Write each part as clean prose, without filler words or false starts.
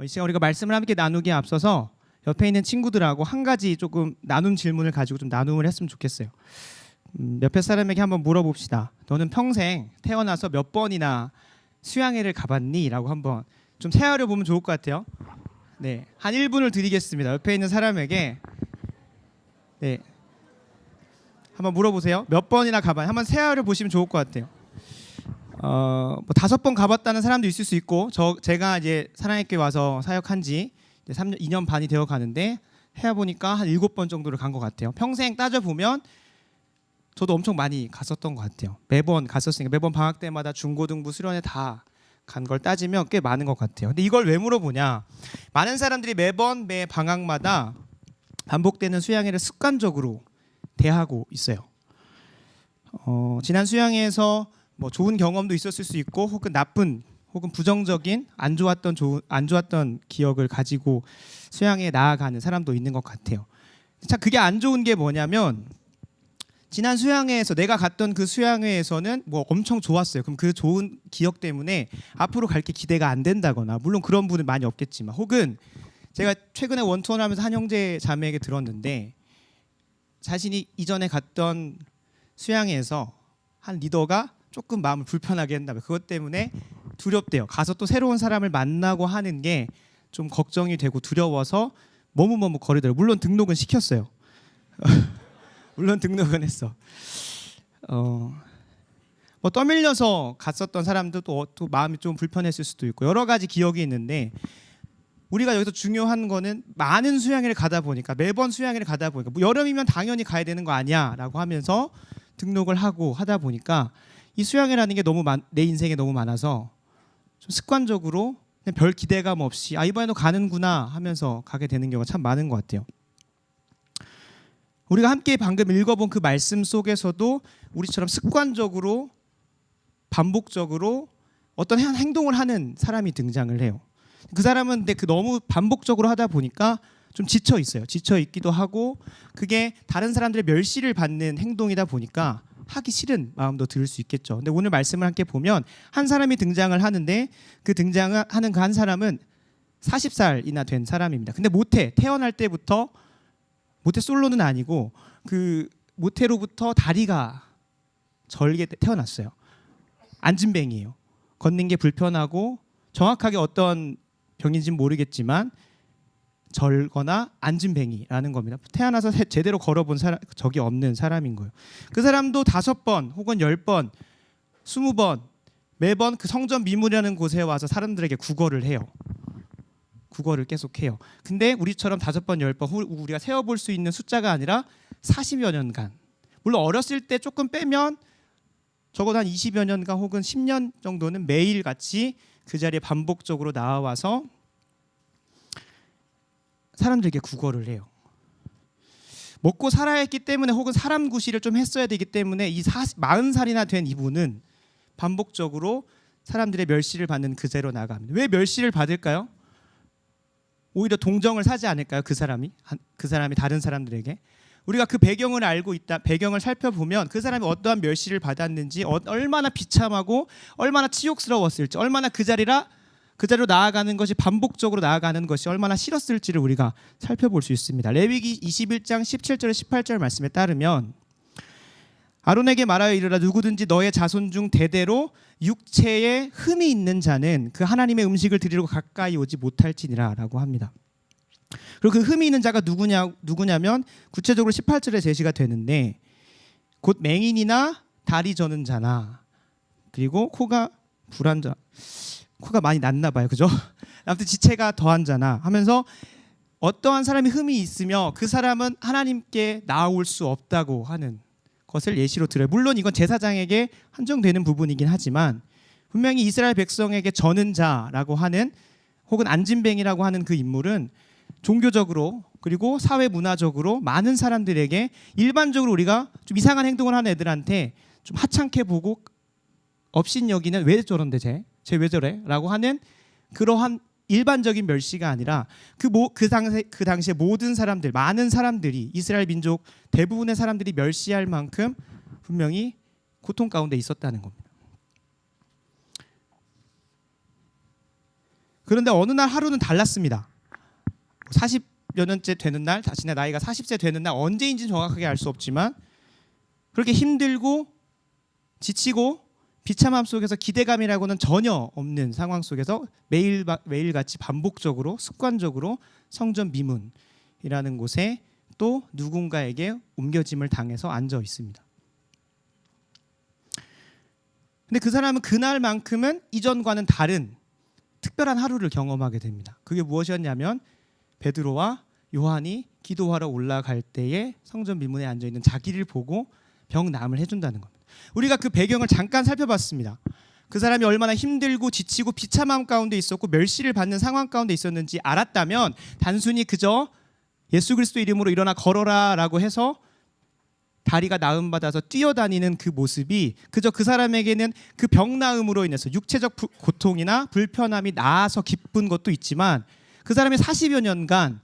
이 시간 우리가 말씀을 함께 나누기에 앞서서 옆에 있는 친구들하고 한 가지 조금 나눔 질문을 가지고 좀 나눔을 했으면 좋겠어요. 옆에 사람에게 한번 물어봅시다. 너는 평생 태어나서 몇 번이나 수양회를 가봤니? 라고 한번 좀 세어려 보면 좋을 것 같아요. 네, 한 1분을 드리겠습니다. 옆에 있는 사람에게 네, 한번 물어보세요. 몇 번이나 가봤니? 한번 세어려 보시면 좋을 것 같아요. 뭐 5번 가봤다는 사람도 있을 수 있고, 제가 이제 사랑의 교회 와서 사역한 지 2년 반이 되어 가는데 해야 보니까 한 7번 정도를 간 것 같아요. 평생 따져 보면 저도 엄청 많이 갔었던 것 같아요. 매번 갔었으니까 매번 방학 때마다 중고등부 수련회 다 간 걸 따지면 꽤 많은 것 같아요. 근데 이걸 왜 물어보냐? 많은 사람들이 매번 매 방학마다 반복되는 수양회를 습관적으로 대하고 있어요. 지난 수양회에서 뭐 좋은 경험도 있었을 수 있고, 혹은 나쁜 혹은 부정적인 안 좋았던 기억을 가지고 수양회에 나아가는 사람도 있는 것 같아요. 참 그게 안 좋은 게 뭐냐면, 지난 수양회에서 내가 갔던 그 수양회에서는 뭐 엄청 좋았어요. 그럼 그 좋은 기억 때문에 앞으로 갈 게 기대가 안 된다거나, 물론 그런 분은 많이 없겠지만, 혹은 제가 최근에 원투원 하면서 한 형제 자매에게 들었는데, 자신이 이전에 갔던 수양회에서 한 리더가 조금 마음을 불편하게 했나봐요. 그것 때문에 두렵대요. 가서 또 새로운 사람을 만나고 하는 게 좀 걱정이 되고 두려워서 머뭇머뭇 거리더라고요. 물론 등록은 시켰어요. 물론 등록은 했어. 뭐 떠밀려서 갔었던 사람도 또 마음이 좀 불편했을 수도 있고, 여러 가지 기억이 있는데, 우리가 여기서 중요한 거는 많은 수양회를 가다 보니까, 매번 수양회를 가다 보니까, 뭐 여름이면 당연히 가야 되는 거 아니야 라고 하면서 등록을 하고 하다 보니까 이 수양회라는 게 내 인생에 너무 많아서 좀 습관적으로 그냥 별 기대감 없이 이번에도 가는구나 하면서 가게 되는 경우가 참 많은 것 같아요. 우리가 함께 방금 읽어본 그 말씀 속에서도 우리처럼 습관적으로 반복적으로 어떤 행동을 하는 사람이 등장을 해요. 그 사람은 근데 너무 반복적으로 하다 보니까 좀 지쳐 있어요. 지쳐 있기도 하고, 그게 다른 사람들의 멸시를 받는 행동이다 보니까 하기 싫은 마음도 들 수 있겠죠. 근데 오늘 말씀을 함께 보면 한 사람이 등장을 하는데, 그 등장하는 그 한 사람은 40살이나 된 사람입니다. 근데 태어날 때부터 모태 솔로는 아니고 그 모태로부터 다리가 절게 태어났어요. 앉은뱅이에요. 걷는 게 불편하고, 정확하게 어떤 병인지는 모르겠지만 절거나 앉은뱅이라는 겁니다. 태어나서 제대로 걸어본 적이 없는 사람인 거예요. 그 사람도 5번 혹은 10번, 20번 매번 그 성전 미문이라는 곳에 와서 사람들에게 구걸을 해요. 국어를 계속해요. 근데 우리처럼 5번, 10번 우리가 세어볼 수 있는 숫자가 아니라 40여 년간, 물론 어렸을 때 조금 빼면 적어도 한 20여 년간 혹은 10년 정도는 매일같이 그 자리에 반복적으로 나와서 사람들에게 구걸을 해요. 먹고 살아야 했기 때문에, 혹은 사람 구실을 좀 했어야 되기 때문에 이 40살이나 된 이분은 반복적으로 사람들의 멸시를 받는 그제로 나아갑니다. 왜 멸시를 받을까요? 오히려 동정을 사지 않을까요? 그 사람이 다른 사람들에게. 우리가 그 배경을 알고 있다, 배경을 살펴보면 그 사람이 어떠한 멸시를 받았는지, 얼마나 비참하고 얼마나 치욕스러웠을지, 얼마나 그 자리로 나아가는 것이, 반복적으로 나아가는 것이 얼마나 싫었을지를 우리가 살펴볼 수 있습니다. 레위기 21장 17절 18절 말씀에 따르면, 아론에게 말하여 이르라, 누구든지 너의 자손 중 대대로 육체에 흠이 있는 자는 그 하나님의 음식을 드리러 가까이 오지 못할지니라 라고 합니다. 그리고 그 흠이 있는 자가 누구냐면 구체적으로 18절에 제시가 되는데, 곧 맹인이나 다리 저는 자나, 그리고 코가 불한 자, 코가 많이 났나 봐요, 그죠? 아무튼 지체가 더한 자나 하면서, 어떠한 사람이 흠이 있으며 그 사람은 하나님께 나아올 수 없다고 하는 것을 예시로 들어요. 물론 이건 제사장에게 한정되는 부분이긴 하지만, 분명히 이스라엘 백성에게 저는 자라고 하는, 혹은 앉은뱅이라고 하는 그 인물은 종교적으로 그리고 사회 문화적으로 많은 사람들에게, 일반적으로 우리가 좀 이상한 행동을 하는 애들한테 좀 하찮게 보고 업신여기는, 왜 저런데 쟤 왜 저래? 라고 하는 그러한 일반적인 멸시가 아니라, 그 당시에 모든 사람들, 많은 사람들이, 이스라엘 민족 대부분의 사람들이 멸시할 만큼 분명히 고통 가운데 있었다는 겁니다. 그런데 어느 날 하루는 달랐습니다. 40여 년째 되는 날, 자신의 나이가 40세 되는 날, 언제인지 정확하게 알 수 없지만 그렇게 힘들고 지치고 비참함 속에서 기대감이라고는 전혀 없는 상황 속에서 매일같이 반복적으로 습관적으로 성전 미문이라는 곳에 또 누군가에게 옮겨짐을 당해서 앉아 있습니다. 근데 그 사람은 그날만큼은 이전과는 다른 특별한 하루를 경험하게 됩니다. 그게 무엇이었냐면 베드로와 요한이 기도하러 올라갈 때에 성전 미문에 앉아 있는 자기를 보고 병남을 해준다는 겁니다. 우리가 그 배경을 잠깐 살펴봤습니다. 그 사람이 얼마나 힘들고 지치고 비참함 가운데 있었고 멸시를 받는 상황 가운데 있었는지 알았다면 단순히 그저 예수 그리스도 이름으로 일어나 걸어라 라고 해서 다리가 나음받아서 뛰어다니는 그 모습이 그저 그 사람에게는 그 병나음으로 인해서 육체적 고통이나 불편함이 나아서 기쁜 것도 있지만 그 사람이 40여 년간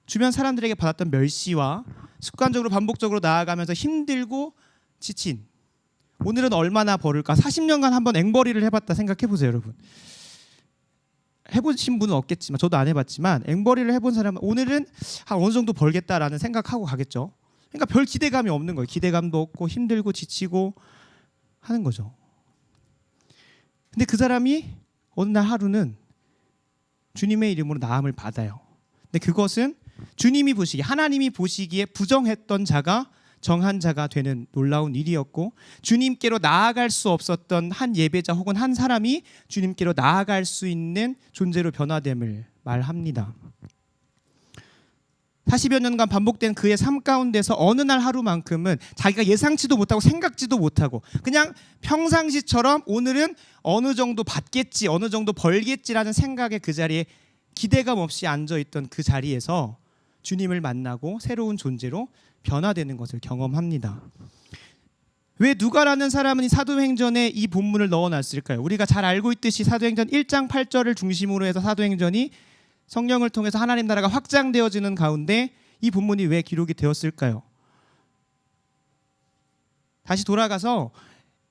주변 사람들에게 받았던 멸시와 습관적으로 반복적으로 나아가면서 힘들고 지친, 오늘은 얼마나 벌을까? 40년간 한번 앵벌이를 해봤다 생각해보세요, 여러분. 해보신 분은 없겠지만 저도 안 해봤지만 앵벌이를 해본 사람은 오늘은 한 어느 정도 벌겠다라는 생각하고 가겠죠. 그러니까 별 기대감이 없는 거예요. 기대감도 없고 힘들고 지치고 하는 거죠. 근데 그 사람이 어느 날 하루는 주님의 이름으로 나음을 받아요. 근데 그것은 주님이 보시기에, 하나님이 보시기에 부정했던 자가 정한 자가 되는 놀라운 일이었고, 주님께로 나아갈 수 없었던 한 예배자 혹은 한 사람이 주님께로 나아갈 수 있는 존재로 변화됨을 말합니다. 40여 년간 반복된 그의 삶 가운데서 어느 날 하루만큼은 자기가 예상치도 못하고 생각지도 못하고 그냥 평상시처럼 오늘은 어느 정도 받겠지, 어느 정도 벌겠지라는 생각에 그 자리에 기대감 없이 앉아있던 그 자리에서 주님을 만나고 새로운 존재로 변화되는 것을 경험합니다. 왜 누가라는 사람은 이 사도행전에 이 본문을 넣어놨을까요? 우리가 잘 알고 있듯이 사도행전 1장 8절을 중심으로 해서 사도행전이 성령을 통해서 하나님 나라가 확장되어지는 가운데 이 본문이 왜 기록이 되었을까요? 다시 돌아가서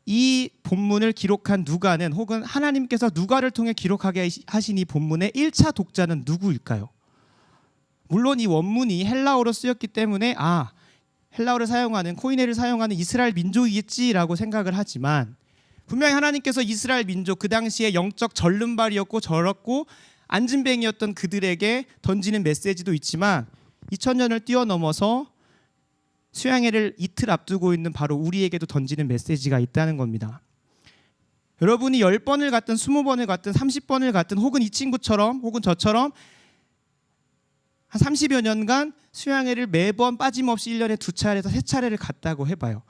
이 본문을 기록한 누가는, 혹은 하나님께서 누가를 통해 기록하게 하신 이 본문의 1차 독자는 누구일까요? 물론 이 원문이 헬라어로 쓰였기 때문에 헬라어를 사용하는, 코이네를 사용하는 이스라엘 민족이겠지라고 생각을 하지만, 분명히 하나님께서 이스라엘 민족, 그 당시에 영적 절름발이었고 저렇고 안진뱅이였던 그들에게 던지는 메시지도 있지만 2000년을 뛰어넘어서 수양회를 이틀 앞두고 있는 바로 우리에게도 던지는 메시지가 있다는 겁니다. 여러분이 10번을 갔든 20번을 갔든 30번을 갔든, 혹은 이 친구처럼 혹은 저처럼 한 30여 년간 수양회를 매번 빠짐없이 1년에 2차례에서 3차례를 갔다고 해봐요.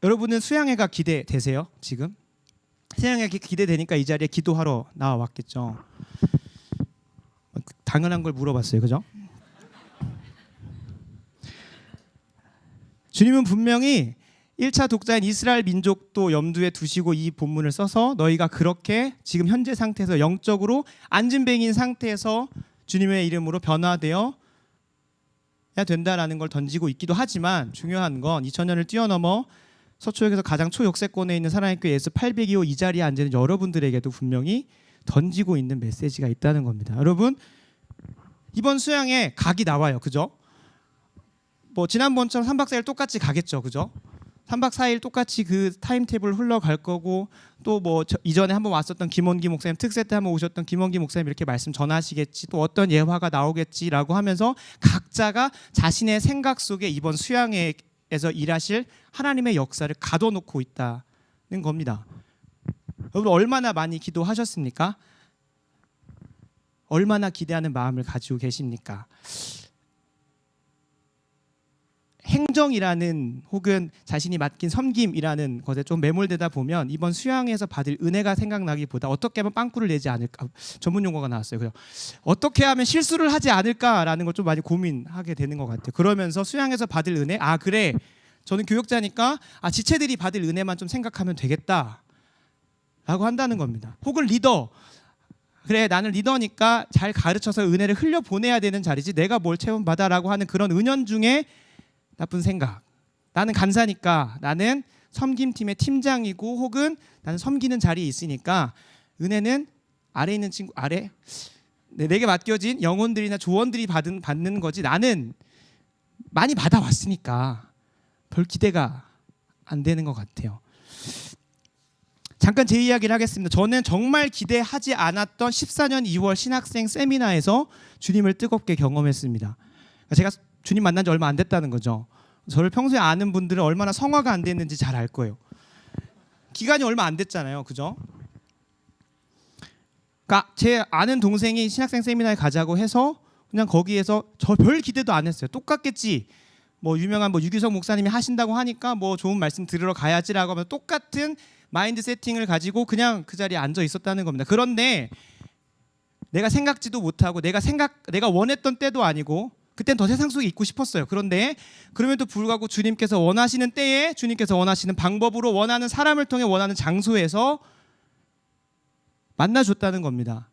여러분은 수양회가 기대되세요? 지금? 수양회가 기대되니까 이 자리에 기도하러 나와왔겠죠. 당연한 걸 물어봤어요, 그죠? 주님은 분명히 1차 독자인 이스라엘 민족도 염두에 두시고 이 본문을 써서 너희가 그렇게 지금 현재 상태에서 영적으로 안진뱅이인 상태에서 주님의 이름으로 변화되어야 된다라는 걸 던지고 있기도 하지만, 중요한 건 2000년을 뛰어넘어 서초역에서 가장 초역세권에 있는 사랑의 교회 예수 802호 이 자리에 앉는 여러분들에게도 분명히 던지고 있는 메시지가 있다는 겁니다. 여러분, 이번 수양에 각이 나와요, 그죠? 뭐 지난번처럼 3박 4일 똑같이 가겠죠, 그죠? 3박 4일 똑같이 그 타임테이블 흘러갈 거고, 또 뭐 이전에 한번 왔었던 김원기 목사님, 특세 때 한번 오셨던 김원기 목사님 이렇게 말씀 전하시겠지, 또 어떤 예화가 나오겠지라고 하면서 각자가 자신의 생각 속에 이번 수양회에서 일하실 하나님의 역사를 가둬놓고 있다는 겁니다. 여러분, 얼마나 많이 기도하셨습니까? 얼마나 기대하는 마음을 가지고 계십니까? 행정이라는, 혹은 자신이 맡긴 섬김이라는 것에 좀 매몰되다 보면 이번 수양회에서 받을 은혜가 생각나기보다 어떻게 하면 빵꾸를 내지 않을까, 전문 용어가 나왔어요. 그래서 어떻게 하면 실수를 하지 않을까라는 걸 좀 많이 고민하게 되는 것 같아요. 그러면서 수양회에서 받을 은혜, 그래, 저는 교역자니까 지체들이 받을 은혜만 좀 생각하면 되겠다 라고 한다는 겁니다. 혹은 리더, 그래, 나는 리더니까 잘 가르쳐서 은혜를 흘려보내야 되는 자리지 내가 뭘 체험받아라고 하는 그런 은연중에 나쁜 생각, 나는 간사니까, 나는 섬김팀의 팀장이고 혹은 나는 섬기는 자리에 있으니까 은혜는 아래 있는 친구 아래 내게 맡겨진 영혼들이나 조언들이 받는 거지 나는 많이 받아왔으니까 별 기대가 안 되는 것 같아요. 잠깐 제 이야기를 하겠습니다. 저는 정말 기대하지 않았던 14년 2월 신학생 세미나에서 주님을 뜨겁게 경험했습니다. 제가 주님 만난 지 얼마 안 됐다는 거죠. 저를 평소에 아는 분들은 얼마나 성화가 안 됐는지 잘 알 거예요. 기간이 얼마 안 됐잖아요. 그죠? 그러니까 제 아는 동생이 신학생 세미나에 가자고 해서 그냥 거기에서 저 별 기대도 안 했어요. 똑같겠지. 뭐 유명한 뭐 유규석 목사님이 하신다고 하니까 뭐 좋은 말씀 들으러 가야지라고 하면 똑같은 마인드 세팅을 가지고 그냥 그 자리에 앉아 있었다는 겁니다. 그런데 내가 생각지도 못하고 내가 원했던 때도 아니고 그땐 더 세상 속에 있고 싶었어요. 그런데 그럼에도 불구하고 주님께서 원하시는 때에 주님께서 원하시는 방법으로 원하는 사람을 통해 원하는 장소에서 만나줬다는 겁니다.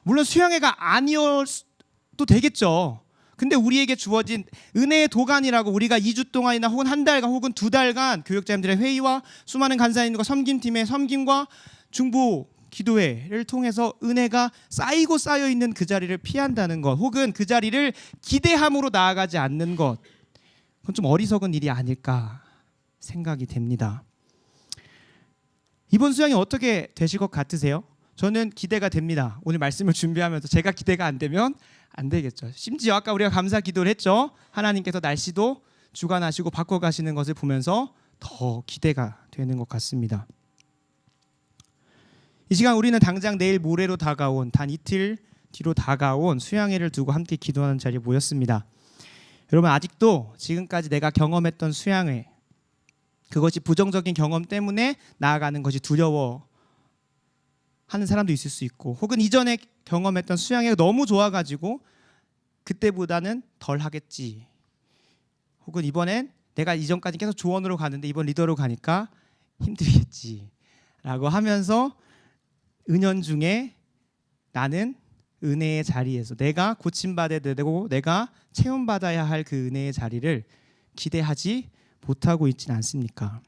물론 수양회가 아니어도 되겠죠. 근데 우리에게 주어진 은혜의 도간이라고 우리가 2주 동안이나 혹은 한 달간 혹은 2달간 교역자님들의 회의와 수많은 간사님과 섬김팀의 섬김과 중보 기도회를 통해서 은혜가 쌓이고 쌓여 있는 그 자리를 피한다는 것 혹은 그 자리를 기대함으로 나아가지 않는 것 그건 좀 어리석은 일이 아닐까 생각이 됩니다. 이번 수양이 어떻게 되실 것 같으세요? 저는 기대가 됩니다. 오늘 말씀을 준비하면서 제가 기대가 안 되면 안 되겠죠. 심지어 아까 우리가 감사 기도를 했죠. 하나님께서 날씨도 주관하시고 바꿔가시는 것을 보면서 더 기대가 되는 것 같습니다. 이 시간 우리는 당장 내일 모레로 다가온 단 이틀 뒤로 다가온 수양회를 두고 함께 기도하는 자리에 모였습니다. 여러분 아직도 지금까지 내가 경험했던 수양회 그것이 부정적인 경험 때문에 나아가는 것이 두려워 하는 사람도 있을 수 있고 혹은 이전에 경험했던 수양회가 너무 좋아가지고 그때보다는 덜 하겠지 혹은 이번엔 내가 이전까지 계속 조언으로 가는데 이번 리더로 가니까 힘들겠지 라고 하면서 은연중에 나는 은혜의 자리에서 내가 고침받아야 되고 내가 체험받아야 할 그 은혜의 자리를 기대하지 못하고 있지는 않습니까?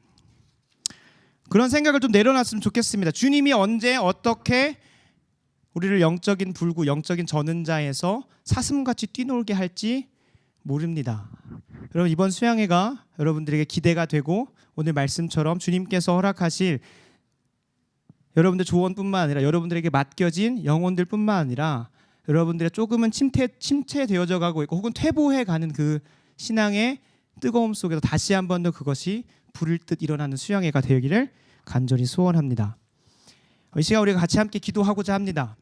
그런 생각을 좀 내려놨으면 좋겠습니다. 주님이 언제 어떻게 우리를 영적인 불구, 영적인 전은자에서 사슴같이 뛰놀게 할지 모릅니다. 여러분 이번 수양회가 여러분들에게 기대가 되고 오늘 말씀처럼 주님께서 허락하실 여러분들 조언뿐만 아니라 여러분들에게 맡겨진 영혼들뿐만 아니라 여러분들의 조금은 침체되어져 가고 있고 혹은 퇴보해 가는 그 신앙의 뜨거움 속에서 다시 한 번 더 그것이 불을 듯 일어나는 수양회가 되기를 간절히 소원합니다. 이 시간 우리가 같이 함께 기도하고자 합니다.